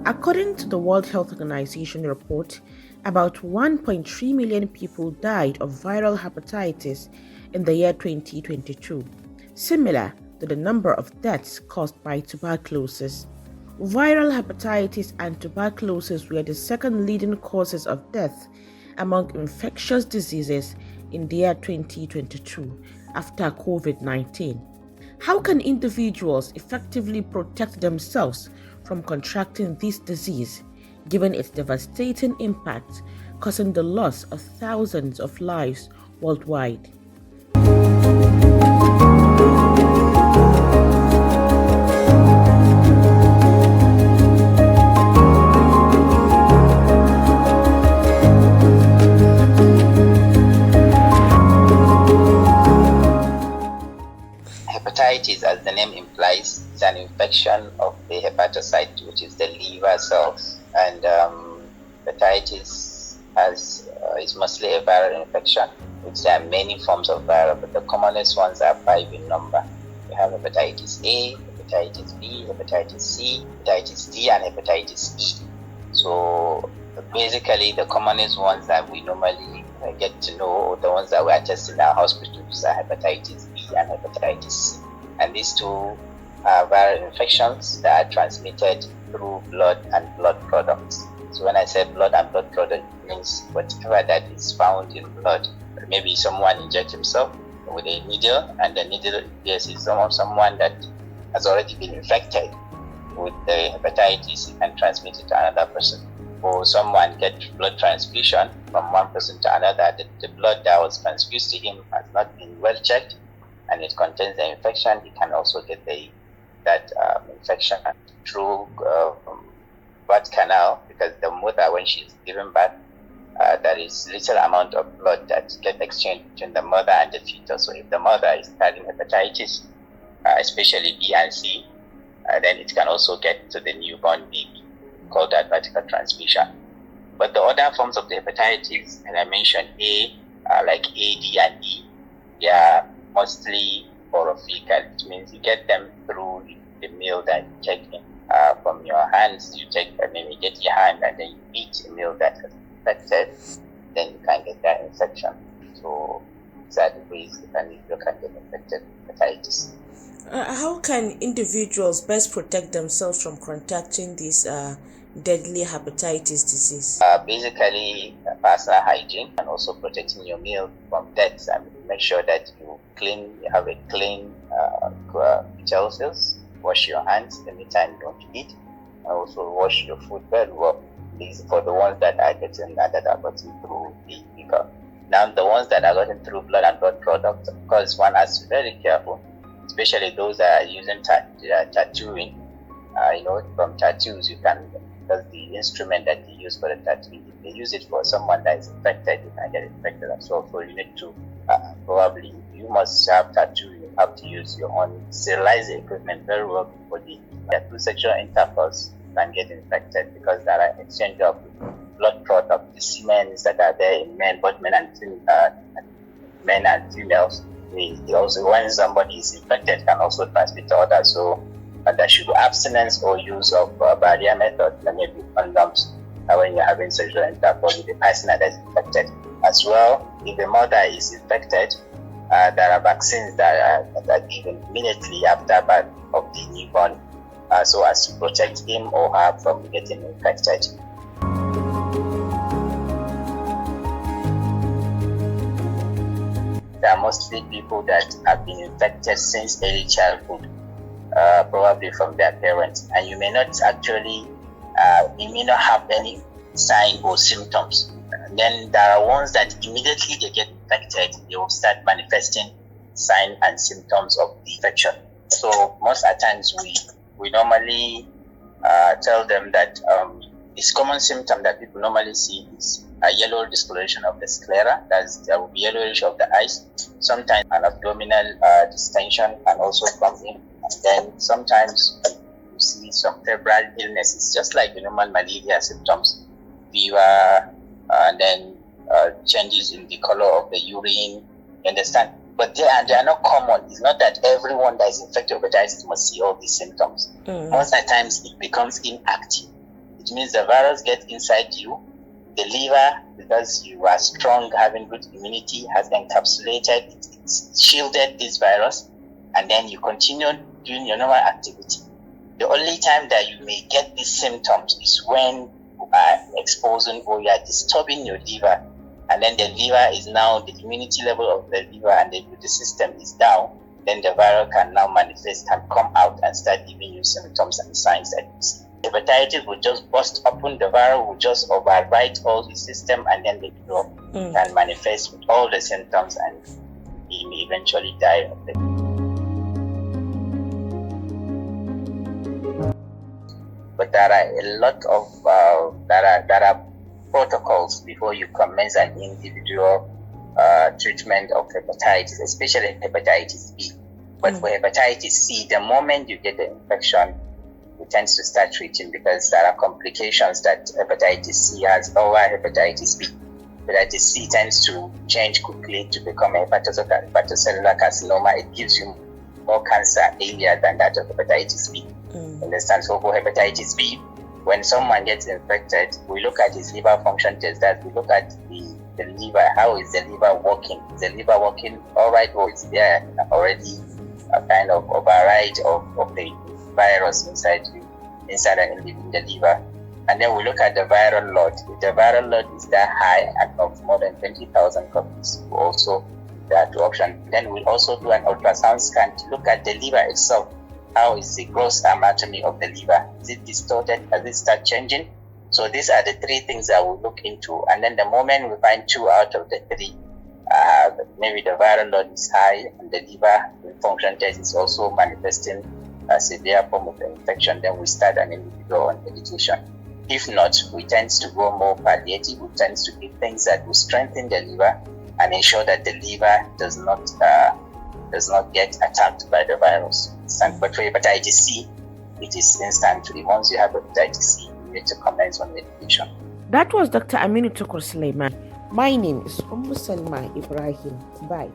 According to the World Health Organization report, about 1.3 million people died of viral hepatitis in the year 2022, similar to the number of deaths caused by tuberculosis. Viral hepatitis and tuberculosis were the second leading causes of death among infectious diseases in the year 2022 after COVID-19. How can individuals effectively protect themselves from contracting this disease, given its devastating impact, causing the loss of thousands of lives worldwide? Hepatitis, as the name implies, is an infection of the hepatocyte, which is the liver cells. And hepatitis is mostly a viral infection, which there are many forms of viral, but the commonest ones are 5 in number. We have hepatitis A, hepatitis B, hepatitis C, hepatitis D, and hepatitis E. So basically, the commonest ones that we normally get to know, the ones that we are testing in our hospitals, are hepatitis B and hepatitis C. And these two are viral infections that are transmitted through blood and blood products. So when I say blood and blood product, it means whatever that is found in blood. Maybe someone injects himself with a needle, and the needle is someone that has already been infected with the hepatitis, he can transmit it to another person. Or someone gets blood transfusion from one person to another, the blood that was transfused to him has not been well checked and it contains the infection. He can also get that infection through birth canal, because the mother, when she's giving birth, there is little amount of blood that gets exchanged between the mother and the fetus. So if the mother is carrying hepatitis, especially B and C, then it can also get to the newborn baby, called that vertical transmission. But the other forms of the hepatitis, and I mentioned A, like A, D, and E, they are mostly orophycal. It means you get them through the meal that you take in. From your hands, you take, maybe get your hand and then you eat a meal that is infected, then you can get that infection. So these are the ways you can get infected hepatitis. How can individuals best protect themselves from contracting this deadly hepatitis disease? Basically, personal hygiene and also protecting your meal from death. I mean, make sure that you have a clean utensils. Wash your hands anytime you want to eat, and also wash your food very well. These for the ones that are getting through the liquor. Now, the ones that are getting through blood and blood products, of course, one has to be very careful, especially those that are using tattooing. From tattoos, you can, because the instrument that you use for the tattooing, if they use it for someone that is infected, you can get infected as well. So you need to probably, you must have tattoo, you have to use your own sterilize the equipment very well before the through sexual intercourse can get infected, because there are exchange of blood products, the semen that are there in men, both men and females. Also, when somebody is infected, can also transmit to others. So there should be abstinence or use of barrier methods, like maybe condoms, when you're having sexual intercourse with the person that is infected. As well, if the mother is infected, there are vaccines that are given immediately after birth of the newborn, so as to protect him or her from getting infected. There are mostly people that have been infected since early childhood, probably from their parents, and you may not have any sign or symptoms. And then there are ones that immediately they get infected, they will start manifesting signs and symptoms of the infection. So most of the times we normally tell them that this common symptom that people normally see is a yellow discoloration of the sclera. There will be yellowish of the eyes. Sometimes an abdominal distension can also come in. And then sometimes you see some febrile illnesses, just like the normal malaria symptoms, fever, and then changes in the color of the urine. You understand? But they are not common. It's not that everyone that is infected with hepatitis must see all these symptoms. Most of the times it becomes inactive. It means the virus gets inside you. The liver, because you are strong, having good immunity, has encapsulated, it's shielded this virus, and then you continue doing your normal activity. The only time that you may get these symptoms is when you are exposing or you are disturbing your liver, and then the liver is now, the immunity level of the liver and the immune system is down. Then the virus can now manifest, can come out and start giving you symptoms and signs that you see. Hepatitis will just burst open, the virus will just overwrite all the system, and then the drop can manifest with all the symptoms, and he may eventually die of it. But there are a lot of there are protocols before you commence an individual treatment of hepatitis, especially hepatitis B. But for hepatitis C, the moment you get the infection, we tend to start treating, because there are complications that hepatitis C has over hepatitis B. Hepatitis C tends to change quickly to become a hepatocellular carcinoma. It gives you more cancer area than that of hepatitis B. Understand? So for hepatitis B, when someone gets infected, we look at his liver function test. That we look at the liver. How is the liver working? Is the liver working all right, or is there already a kind of override of the virus inside in the liver? And then we look at the viral load. If the viral load is that high, at of more than 20,000 copies, we also that option. Then we'll also do an ultrasound scan to look at the liver itself. How is the gross anatomy of the liver? Is it distorted? Does it start changing? So these are the three things that we'll look into. And then the moment we find 2 out of the 3, maybe the viral load is high and the liver function test is also manifesting a severe form of the infection, then we start an individual on medication. If not, we tend to go more palliative. We tend to give things that will strengthen the liver and ensure that the liver does not get attacked by the virus. But for hepatitis C, it is instantly. Once you have hepatitis C, you need to commence on medication. That was Dr. Aminu Tukur Suleiman. My name is Salma Ibrahim. Bye.